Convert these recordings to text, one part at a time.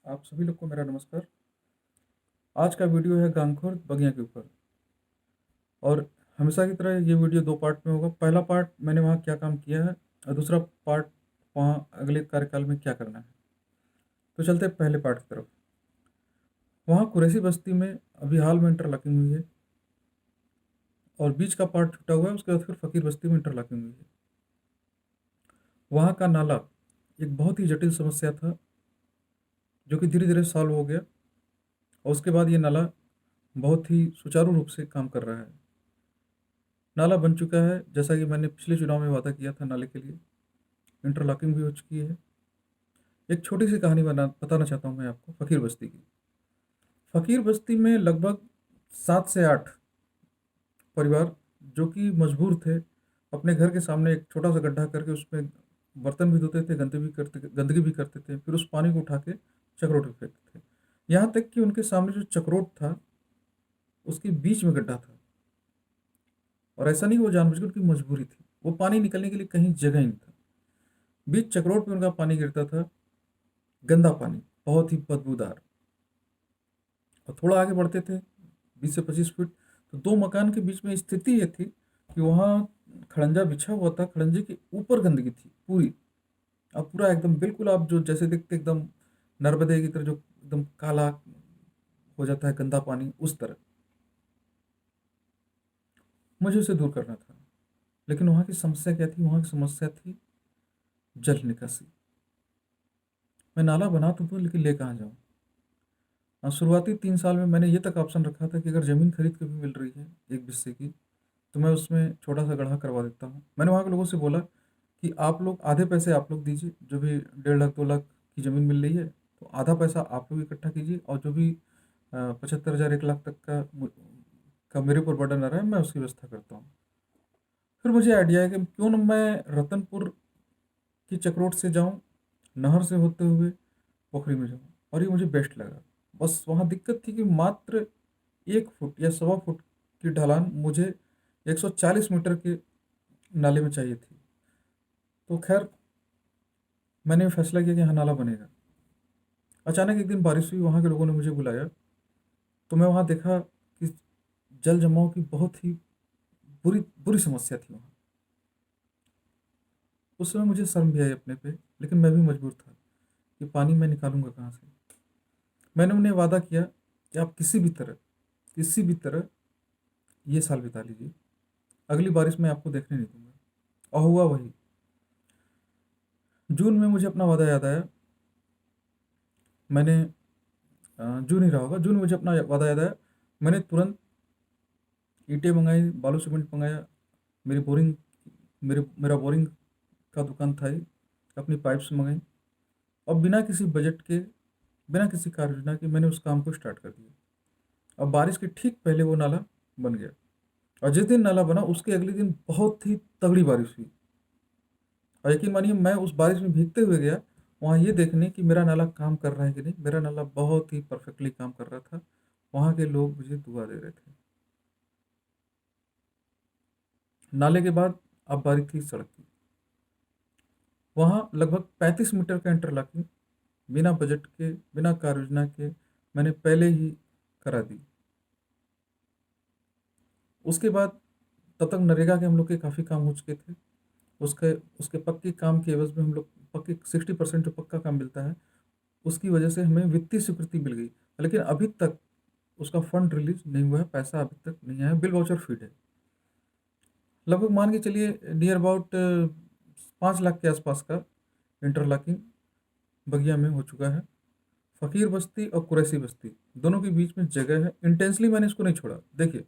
आप सभी लोग को मेरा नमस्कार। आज का वीडियो है गांगखोर बगिया के ऊपर। और हमेशा की तरह ये वीडियो दो पार्ट में होगा। पहला पार्ट मैंने वहाँ क्या काम किया है और दूसरा पार्ट वहाँ अगले कार्यकाल में क्या करना है। तो चलते हैं पहले पार्ट की तरफ। वहाँ कुरैशी बस्ती में अभी हाल में इंटरलॉकिंग हुई है और बीच का पार्ट छूटा हुआ है। उसके बाद फिर फकीर बस्ती में इंटरलॉकिंग हुई है। वहाँ का नाला एक बहुत ही जटिल समस्या था जो कि धीरे धीरे सॉल्व हो गया और उसके बाद ये नाला बहुत ही सुचारू रूप से काम कर रहा है। नाला बन चुका है जैसा कि मैंने पिछले चुनाव में वादा किया था। नाले के लिए इंटरलॉकिंग भी हो चुकी है। एक छोटी सी कहानी बताना चाहता हूँ मैं आपको फकीर बस्ती की। फकीर बस्ती में लगभग 7 से 8 परिवार जो कि मजबूर थे अपने घर के सामने एक छोटा सा गड्ढा करके उसमें बर्तन भी धोते थे, गंदगी भी करते थे, फिर उस पानी को उठा के चक्रोट में फेंकते थे। यहाँ तक कि उनके सामने जो चक्रोट था उसके बीच में गड्ढा था। और ऐसा नहीं कि वो जानबूझकर, उनकी मजबूरी थी। वो पानी निकलने के लिए कहीं जगह ही नहीं था। बीच चक्रोट में उनका पानी गिरता था, गंदा पानी, बहुत ही बदबूदार। और थोड़ा आगे बढ़ते थे 20 से 25 फीट, तो दो मकान के बीच में स्थिति ये थी कि वहाँ खड़ंजा बिछा हुआ था। खड़ंजे के ऊपर गंदगी थी पूरी। अब पूरा एकदम बिल्कुल आप जो जैसे देखते एकदम नर्मदे की तरह जो एकदम काला हो जाता है गंदा पानी, उस तरह। मुझे उसे दूर करना था। लेकिन वहाँ की समस्या क्या थी? वहाँ की समस्या थी जल निकासी। मैं नाला बना तो दूँ लेकिन ले कहाँ जाऊँ? शुरुआती 3 साल में मैंने ये तक ऑप्शन रखा था कि अगर ज़मीन खरीद के भी मिल रही है 1 बिस्से की, तो मैं उसमें छोटा सा गड्ढा करवा देता हूँ। मैंने वहाँ के लोगों से बोला कि आप लोग आधे पैसे आप लोग दीजिए, जो भी 1.5 लाख 2 लाख की ज़मीन मिल रही है तो आधा पैसा आप लोग इकट्ठा कीजिए, और जो भी 75,000 1 लाख तक का मेरे ऊपर बर्डन आ रहा है मैं उसकी व्यवस्था करता हूँ। फिर मुझे आइडिया है कि क्यों न मैं रतनपुर की चक्रोट से जाऊँ, नहर से होते हुए पोखरी में जाऊँ, और ये मुझे बेस्ट लगा। बस वहाँ दिक्कत थी कि मात्र 1 फुट या 1.25 फुट की ढलान मुझे 140 मीटर के नाले में चाहिए थी। तो खैर मैंने फैसला किया कि हाँ, नाला बनेगा। अचानक एक दिन बारिश हुई, वहाँ के लोगों ने मुझे बुलाया, तो मैं वहाँ देखा कि जल जमाव की बहुत ही बुरी बुरी समस्या थी वहाँ। उस समय मुझे शर्म भी आई अपने पे, लेकिन मैं भी मजबूर था कि पानी मैं निकालूंगा कहाँ से। मैंने उन्हें वादा किया कि आप किसी भी तरह ये साल बिता लीजिए, अगली बारिश में आपको देखने नहीं दूंगा। और हुआ वही। जून में मुझे अपना वादा याद आया। मैंने जून ही रहा होगा, जून में मुझे अपना वादा याद आया। मैंने तुरंत ईंटें मंगाई, बालू सीमेंट मंगाया। मेरी बोरिंग मेरा बोरिंग का दुकान था ही। अपनी पाइप्स मंगाई और बिना किसी बजट के, बिना किसी कार्य योजना के मैंने उस काम को स्टार्ट कर दिया। अब बारिश के ठीक पहले वो नाला बन गया। और जिस दिन नाला बना उसके अगले दिन बहुत ही तगड़ी बारिश हुई। और यकीन मानिए मैं उस बारिश में भीगते हुए गया वहाँ ये देखने कि मेरा नाला काम कर रहा है कि नहीं। मेरा नाला बहुत ही परफेक्टली काम कर रहा था। वहाँ के लोग मुझे दुआ दे रहे थे। नाले के बाद अब बारी थी सड़क की। वहाँ लगभग 35 मीटर का इंटरलॉकिंग बिना बजट के, बिना कार्य योजना के मैंने पहले ही करा दी। उसके बाद तब तक नरेगा के हम लोग के काफ़ी काम हो चुके थे। उसके उसके पक्के काम के एवज में हम लोग पक्के 60% जो पक्का काम मिलता है उसकी वजह से हमें वित्तीय स्वीकृति मिल गई। लेकिन अभी तक उसका फंड रिलीज नहीं हुआ है, पैसा अभी तक नहीं आया, बिल वाउचर फीड है। लगभग मान के चलिए नियर अबाउट 5 लाख के आसपास का इंटरलॉकिंग बगिया में हो चुका है। फकीर बस्ती और कुरैसी बस्ती दोनों के बीच में जगह है। इंटेंसली मैंने इसको नहीं छोड़ा। देखिए,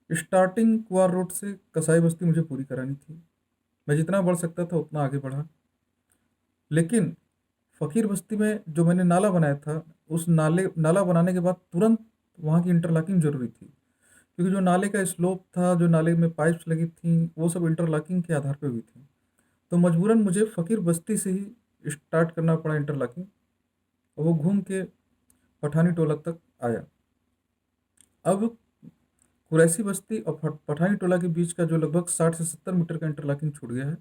स्टार्टिंग कुआर रोड से कसाई बस्ती मुझे पूरी करानी थी। मैं जितना बढ़ सकता था उतना आगे बढ़ा। लेकिन फकीर बस्ती में जो मैंने नाला बनाया था, उस नाला बनाने के बाद तुरंत वहाँ की इंटरलॉकिंग जरूरी थी। क्योंकि जो नाले का स्लोप था, जो नाले में पाइप्स लगी थी, वो सब इंटरलॉकिंग के आधार पर हुई थी। तो मजबूरन मुझे फकीर बस्ती से ही स्टार्ट करना पड़ा इंटरलॉकिंग। और वो घूम के पठानी टोला तक आया। अब कुरैसी बस्ती और पठानी टोला के बीच का जो लगभग 60 से 70 मीटर का इंटरलॉकिंग छूट गया है,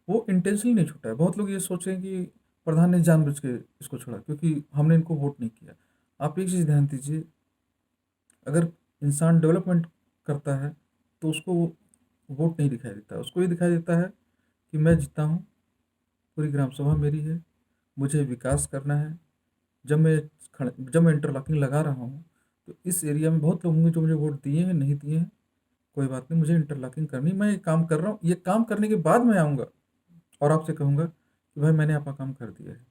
वो इंटेंशनली नहीं छूटा है। बहुत लोग ये सोच रहे हैं कि प्रधान ने जानबूझ के इसको छोड़ा, क्योंकि हमने इनको वोट नहीं किया। आप एक चीज़ ध्यान दीजिए, अगर इंसान डेवलपमेंट करता है तो उसको वोट नहीं दिखाई देता, उसको ये दिखाई देता है कि मैं जीता हूँ, पूरी ग्राम सभा मेरी है, मुझे विकास करना है। जब मैं इंटरलॉकिंग लगा रहा हूँ तो इस एरिया में बहुत लोग होंगे जो मुझे वोट दिए हैं, नहीं दिए हैं, कोई बात नहीं, मुझे इंटरलॉकिंग करनी, मैं ये काम कर रहा हूँ, ये काम करने के बाद मैं आऊँगा और आपसे कहूँगा कि भाई मैंने आपका काम कर दिया है,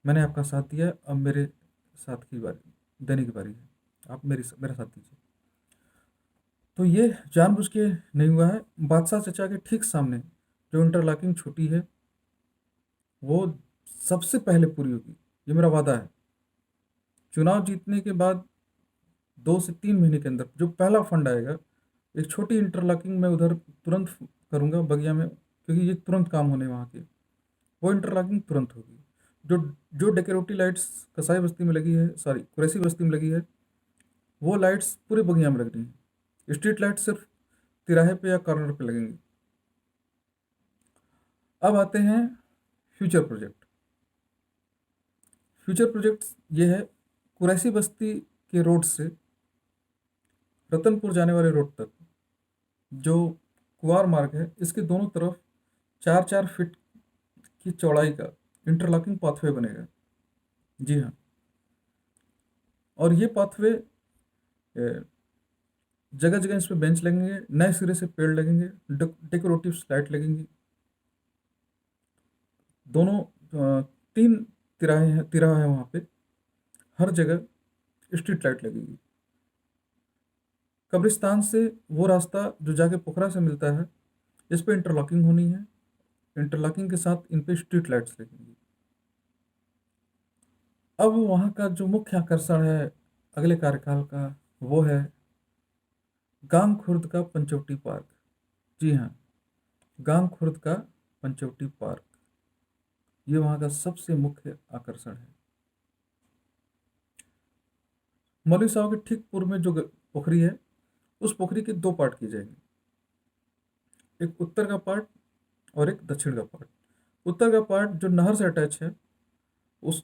मैंने आपका साथ दिया, अब मेरे साथ की बारी, देने की बारी है, आप मेरा साथ दीजिए। तो ये जानबूझ के नहीं हुआ है। बादशाह चचा के ठीक सामने जो इंटरलॉकिंग छुट्टी है वो सबसे पहले पूरी होगी, ये मेरा वादा है। चुनाव जीतने के बाद 2 से 3 महीने के अंदर जो पहला फंड आएगा, एक छोटी इंटरलॉकिंग मैं उधर तुरंत करूँगा बगिया में, क्योंकि ये तुरंत काम होने वहाँ के, वो इंटरलॉकिंग तुरंत होगी। जो जो डेकोरेटिव लाइट्स कसाई बस्ती में लगी है, सॉरी कुरैसी बस्ती में लगी है, वो लाइट्स पूरे बगिया में लगनी है। स्ट्रीट लाइट सिर्फ तिराहे पे या कॉर्नर पे लगेंगी। अब आते हैं फ्यूचर प्रोजेक्ट। फ्यूचर प्रोजेक्ट ये है, कुरैसी बस्ती के रोड से रतनपुर जाने वाले रोड तक जो कुआर मार्ग है, इसके दोनों तरफ 4-4 फीट की चौड़ाई का इंटरलॉकिंग पाथवे बनेगा। जी हाँ, और ये पाथवे जगह जगह इस पे बेंच लगेंगे, नए सिरे से पेड़ लगेंगे, डेकोरेटिव लाइट लगेंगी। दोनों 3 तिराहे हैं, तिराहा है वहाँ पे, हर जगह स्ट्रीट लाइट लगेगी। कब्रिस्तान से वो रास्ता जो जाके पोखरा से मिलता है, इस पे इंटरलॉकिंग होनी है। इंटरलॉकिंग के साथ इन पे स्ट्रीट लाइट्स लगेंगी। अब वहाँ का जो मुख्य आकर्षण है अगले कार्यकाल का, वो है गांग खुर्द का पंचवटी पार्क। जी हाँ, गांग खुर्द का पंचवटी पार्क, ये वहाँ का सबसे मुख्य आकर्षण है। मौलवी साहब के ठीक पूर्व में जो पोखरी है, उस पोखरी के 2 पार्ट किए जाएंगे, एक उत्तर का पार्ट और एक दक्षिण का पार्ट। उत्तर का पार्ट जो नहर से अटैच है, उस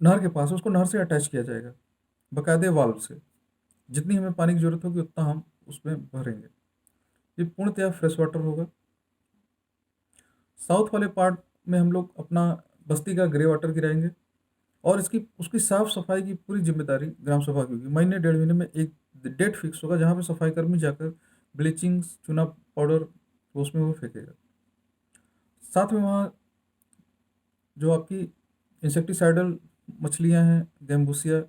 नहर के पास, उसको नहर से अटैच किया जाएगा बकायदे वाल्व से। जितनी हमें पानी की जरूरत होगी उतना हम उसमें भरेंगे, ये पूर्णतया फ्रेश वाटर होगा। साउथ वाले पार्ट में हम लोग अपना बस्ती का ग्रे वाटर गिराएंगे, और इसकी उसकी साफ सफाई की पूरी जिम्मेदारी ग्राम सभा की होगी। महीने 1.5 महीने में एक डेट फिक्स होगा जहाँ पे सफाई कर्मी जाकर ब्लीचिंग चूना पाउडर उसमें वो फेंकेगा। साथ में वहाँ जो आपकी इंसेक्टिसाइडल मछलियाँ हैं, गैम्बूसिया,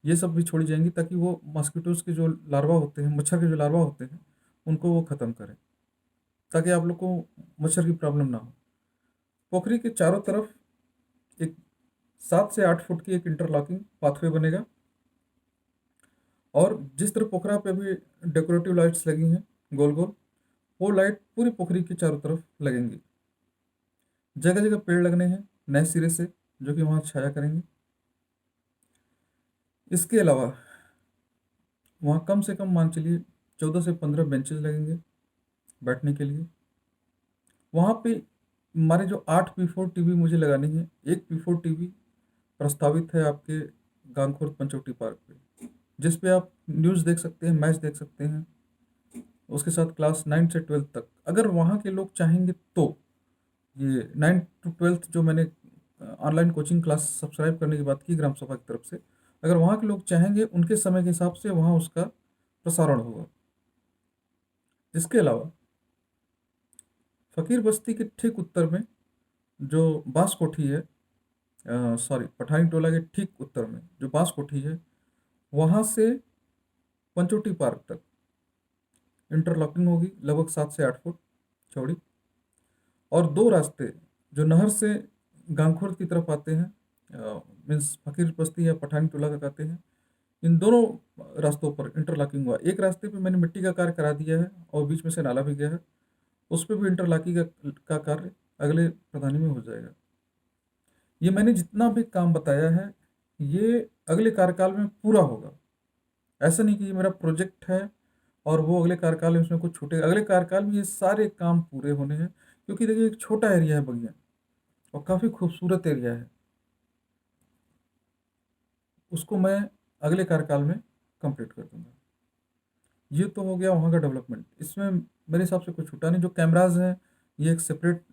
ये सब भी छोड़ी जाएंगी, ताकि वो मॉस्किटोज के जो लार्वा होते हैं, मच्छर के जो लार्वा होते हैं, उनको वो ख़त्म करें, ताकि आप लोग को मच्छर की प्रॉब्लम ना हो। पोखरी के चारों तरफ एक 7 से 8 फुट की एक इंटरलॉकिंग पाथवे बनेगा, और जिस तरह पोखरा पे भी डेकोरेटिव लाइट्स लगी हैं गोल गोल, वो लाइट पूरी पोखरी के चारों तरफ लगेंगी। जगह जगह पेड़ लगने हैं नए सिरे से, जो कि वहाँ छाया करेंगे। इसके अलावा वहाँ कम से कम मान चलिए 14 से 15 बेंचेस लगेंगे बैठने के लिए। वहाँ पे हमारे जो 8 P4 टीवी मुझे लगानी है, एक P4 टीवी प्रस्तावित है आपके गांगखुर्द पंचवटी पार्क पे, जिस पे आप न्यूज़ देख सकते हैं, मैच देख सकते हैं, उसके साथ क्लास 9 से 12 तक। अगर वहाँ के लोग चाहेंगे तो ये 9 to 12 जो मैंने ऑनलाइन कोचिंग क्लास सब्सक्राइब करने की बात की ग्राम सभा की तरफ से, अगर वहाँ के लोग चाहेंगे उनके समय के हिसाब से वहाँ उसका प्रसारण होगा। इसके अलावा फकीर बस्ती के ठीक उत्तर में जो बांस कोठी है, सॉरी पठानी टोला के ठीक उत्तर में जो बांस कोठी है, वहाँ से पंचवटी पार्क तक इंटरलॉकिंग होगी, लगभग 7 से 8 फुट चौड़ी। और 2 रास्ते जो नहर से गांगखुर्द की तरफ आते हैं, मीन्स फकीर बस्ती या पठानी टोला का कहते हैं, इन दोनों रास्तों पर इंटरलॉकिंग हुआ। एक रास्ते पे मैंने मिट्टी का कार्य करा दिया है और बीच में से नाला भी गया है, उस पर भी इंटरलॉकिंग का कार्य अगले प्रधानी में हो जाएगा। ये मैंने जितना भी काम बताया है, ये अगले कार्यकाल में पूरा होगा। ऐसा नहीं कि ये मेरा प्रोजेक्ट है और वो अगले कार्यकाल में इसमें कुछ छूटेगा। अगले कार्यकाल में ये सारे काम पूरे होने हैं, क्योंकि देखिए एक छोटा एरिया है बगिया, और काफ़ी खूबसूरत एरिया है। उसको मैं अगले कार्यकाल में कंप्लीट कर दूंगा। ये तो हो गया वहाँ का डेवलपमेंट। इसमें मेरे हिसाब से कुछ छूटा नहीं। जो कैमराज हैं ये एक सेपरेट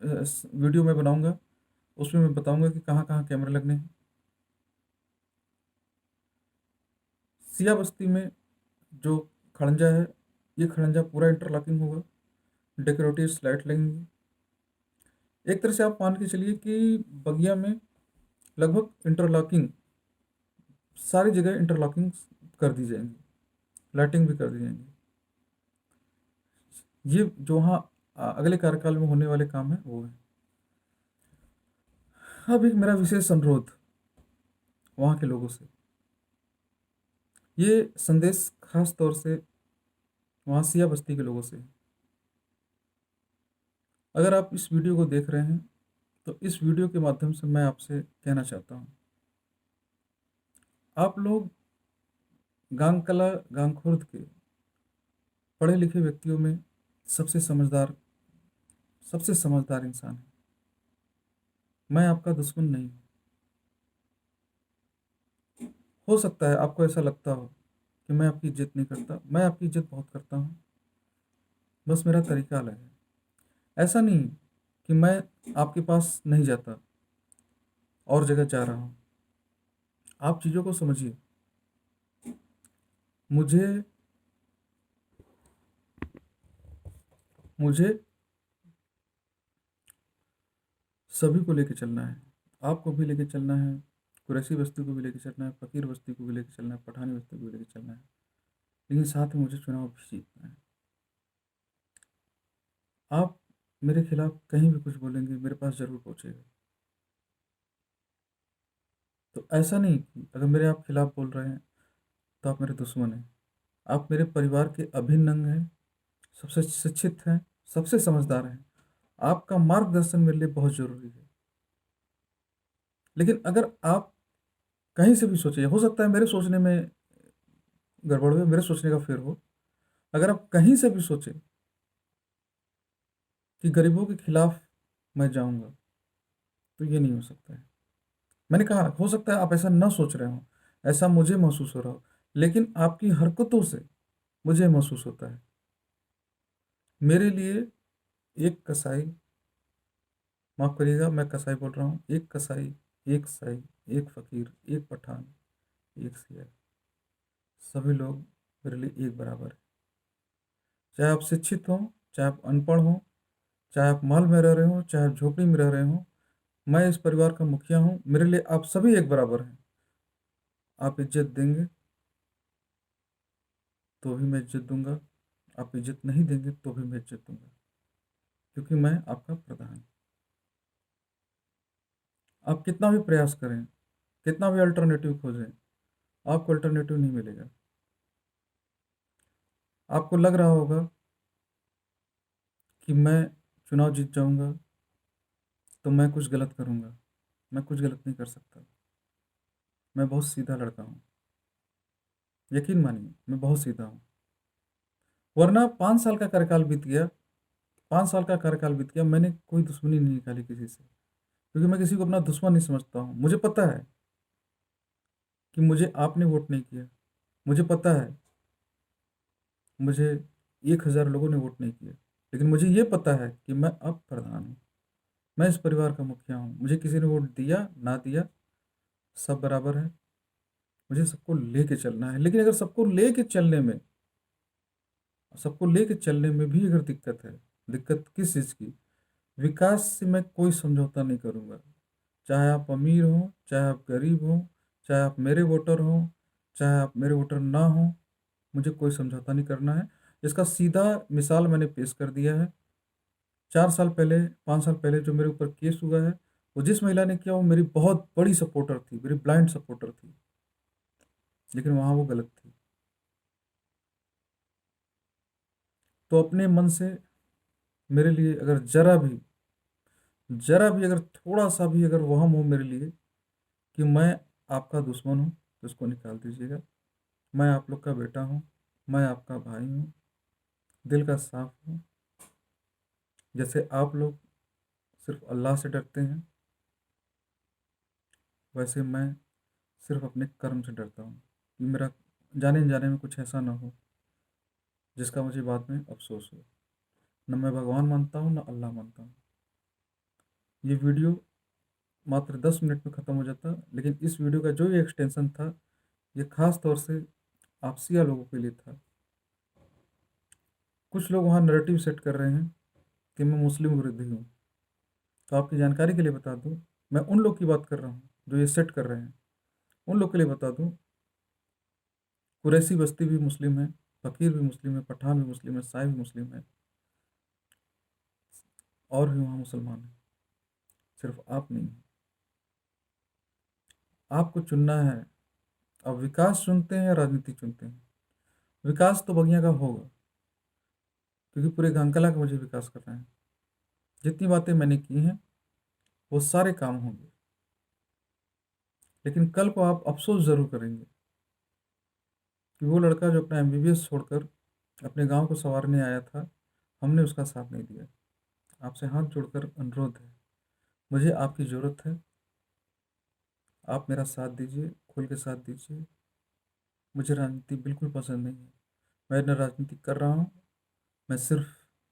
वीडियो में बनाऊंगा, उसमें मैं बताऊंगा कि कहाँ कहाँ कैमरे लगने हैं। सिया बस्ती में जो खड़ंजा है, ये खड़ंजा पूरा इंटरलॉकिंग होगा, डेकोरेटिव स्लाइड लगेंगी। एक तरह से आप मान के चलिए कि बगिया में लगभग इंटरलॉकिंग, सारी जगह इंटरलॉकिंग कर दी जाएंगी, लाइटिंग भी कर दी जाएंगी। ये जो वहाँ अगले कार्यकाल में होने वाले काम है वो है। अब एक मेरा विशेष अनुरोध वहाँ के लोगों से, ये संदेश खास तौर से वहाँ सिया बस्ती के लोगों से है। अगर आप इस वीडियो को देख रहे हैं तो इस वीडियो के माध्यम से मैं आपसे कहना चाहता हूँ, आप लोग गांगकला गांगखुर्द के पढ़े लिखे व्यक्तियों में सबसे समझदार, सबसे समझदार इंसान है। मैं आपका दुश्मन नहीं हूँ। हो सकता है आपको ऐसा लगता हो कि मैं आपकी इज्जत नहीं करता, मैं आपकी इज्जत बहुत करता हूँ, बस मेरा तरीका अलग है। ऐसा नहीं कि मैं आपके पास नहीं जाता, और जगह जा रहा हूँ। आप चीज़ों को समझिए। मुझे मुझे सभी को लेके चलना है। आपको भी लेके चलना है, कुरैशी बस्ती को भी लेके चलना है, फकीर बस्ती को भी लेके चलना है, पठानी बस्ती को भी लेके चलना है, लेकिन साथ में मुझे चुनाव भी जीतना है। आप मेरे खिलाफ कहीं भी कुछ बोलेंगे मेरे पास जरूर पहुंचेगा। तो ऐसा नहीं कि अगर मेरे आप खिलाफ बोल रहे हैं तो आप मेरे दुश्मन हैं। आप मेरे परिवार के अभिन्न अंग हैं, सबसे शिक्षित हैं, सबसे समझदार हैं। आपका मार्गदर्शन मेरे लिए बहुत जरूरी है। लेकिन अगर आप कहीं से भी सोचिए, हो सकता है मेरे सोचने में गड़बड़ हो, मेरे सोचने का फेर हो, अगर आप कहीं से भी सोचें कि गरीबों के खिलाफ मैं जाऊंगा, तो ये नहीं हो सकता है। मैंने कहा हो सकता है आप ऐसा ना सोच रहे हो, ऐसा मुझे महसूस हो रहा हो, लेकिन आपकी हरकतों से मुझे महसूस होता है। मेरे लिए एक कसाई, माफ करिएगा मैं कसाई बोल रहा हूँ, एक कसाई, एक साई, एक फकीर, एक पठान, एक सिया, सभी लोग मेरे लिए एक बराबर है। चाहे आप शिक्षित हो, चाहे आप अनपढ़ हो, चाहे आप महल में रह रहे हो, चाहे आप झोपड़ी में रह रहे हो, मैं इस परिवार का मुखिया हूँ, मेरे लिए आप सभी एक बराबर हैं। आप इज्जत देंगे तो भी मैं इज्जत दूंगा, आप इज्जत नहीं देंगे तो भी मैं इज्जत दूंगा, क्योंकि मैं आपका प्रधान हूं। आप कितना भी प्रयास करें, कितना भी अल्टरनेटिव खोजें, आपको अल्टरनेटिव नहीं मिलेगा। आपको लग रहा होगा कि मैं चुनाव जीत जाऊंगा तो मैं कुछ गलत करूंगा। मैं कुछ गलत नहीं कर सकता। मैं बहुत सीधा लड़का हूँ, यकीन मानिए मैं बहुत सीधा हूँ। वरना 5 साल का कार्यकाल बीत गया, 5 साल का कार्यकाल बीत गया, मैंने कोई दुश्मनी नहीं निकाली किसी से, क्योंकि मैं किसी को अपना दुश्मन नहीं समझता हूँ। मुझे पता है कि मुझे आपने वोट नहीं किया, मुझे पता है मुझे 1,000 लोगों ने वोट नहीं किया, लेकिन मुझे ये पता है कि मैं अब प्रधान हूँ, मैं इस परिवार का मुखिया हूँ। मुझे किसी ने वोट दिया ना दिया, सब बराबर है। मुझे सबको लेके चलना है, लेकिन अगर सबको लेके चलने में भी अगर दिक्कत है, दिक्कत किस चीज़ की, विकास से मैं कोई समझौता नहीं करूँगा। चाहे आप अमीर हो, चाहे आप गरीब हो, चाहे आप मेरे वोटर हो, चाहे आप मेरे वोटर ना हो, मुझे कोई समझौता नहीं करना है। इसका सीधा मिसाल मैंने पेश कर दिया है। 4 साल पहले, 5 साल पहले जो मेरे ऊपर केस हुआ है, वो जिस महिला ने किया वो मेरी बहुत बड़ी सपोर्टर थी, मेरी ब्लाइंड सपोर्टर थी, लेकिन वहाँ वो गलत थी। तो अपने मन से मेरे लिए अगर जरा भी अगर थोड़ा सा भी अगर वहम हो मेरे लिए कि मैं आपका दुश्मन हूँ, तो इसको निकाल दीजिएगा। मैं आप लोग का बेटा हूँ, मैं आपका भाई हूँ, दिल का साफ हूँ। जैसे आप लोग सिर्फ अल्लाह से डरते हैं, वैसे मैं सिर्फ अपने कर्म से डरता हूँ कि मेरा जाने अनजाने में कुछ ऐसा ना हो जिसका मुझे बाद में अफसोस हो। न मैं भगवान मानता हूँ, न अल्लाह मानता हूँ। ये वीडियो मात्र 10 मिनट में ख़त्म हो जाता, लेकिन इस वीडियो का जो ये एक्सटेंशन था, ये खास तौर से आपसिया लोगों के लिए था। कुछ लोग वहाँ नैरेटिव सेट कर रहे हैं कि मैं मुस्लिम विरोधी हूँ। तो आपकी जानकारी के लिए बता दूँ, मैं उन लोग की बात कर रहा हूँ जो ये सेट कर रहे हैं। उन लोग के लिए बता दूँ, कुरैशी बस्ती भी मुस्लिम है, फ़कीर भी मुस्लिम है, पठान भी मुस्लिम है, साई भी मुस्लिम है, और भी वहाँ मुसलमान हैं। सिर्फ आप नहीं हैं। आपको चुनना है, अब विकास चुनते हैं या राजनीति चुनते हैं। विकास तो बगिया का होगा, क्योंकि पूरे गंकला का मुझे विकास करना है। जितनी बातें मैंने की हैं वो सारे काम होंगे, लेकिन कल को आप अफसोस ज़रूर करेंगे कि वो लड़का जो अपना एमबीबीएस छोड़कर अपने गांव को संवारने आया था, हमने उसका साथ नहीं दिया। आपसे हाथ जोड़कर अनुरोध है, मुझे आपकी ज़रूरत है। आप मेरा साथ दीजिए, खुल के साथ दीजिए। मुझे राजनीति बिल्कुल पसंद नहीं है। मैं न राजनीति कर रहा हूँ, मैं सिर्फ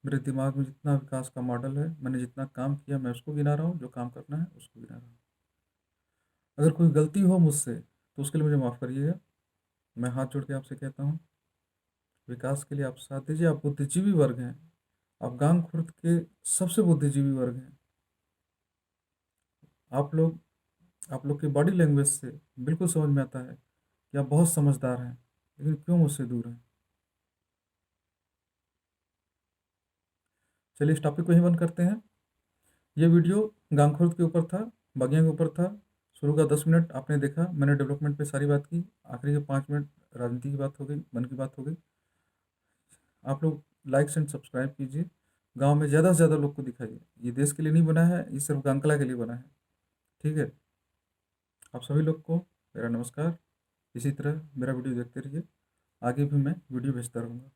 मेरे दिमाग में जितना विकास का मॉडल है, मैंने जितना काम किया, मैं उसको गिना रहा हूँ, जो काम करना है उसको गिना रहा हूँ। अगर कोई गलती हो मुझसे तो उसके लिए मुझे माफ़ करिएगा। मैं हाथ जोड़ के आपसे कहता हूँ, विकास के लिए आप साथ दीजिए। आप बुद्धिजीवी वर्ग हैं, आप गांग खुर्द के सबसे बुद्धिजीवी वर्ग हैं। आप लोग की बॉडी लैंग्वेज से बिल्कुल समझ में आता है कि आप बहुत समझदार हैं, लेकिन क्यों मुझसे दूर हैं। चलिए इस टॉपिक को ही बंद करते हैं। ये वीडियो गांगखुर्द के ऊपर था, बगिया के ऊपर था। शुरू का 10 मिनट आपने देखा, मैंने डेवलपमेंट पे सारी बात की। आखिरी के 5 मिनट राजनीति की बात हो गई, मन की बात हो गई। आप लोग लाइक्स एंड सब्सक्राइब कीजिए, गांव में ज़्यादा से ज़्यादा लोग को दिखाइए। ये देश के लिए नहीं बना है, ये सिर्फ गांकला के लिए बना है। ठीक है। आप सभी लोग को मेरा नमस्कार। इसी तरह मेरा वीडियो देखते रहिए, आगे भी मैं वीडियो भेजता रहूँगा।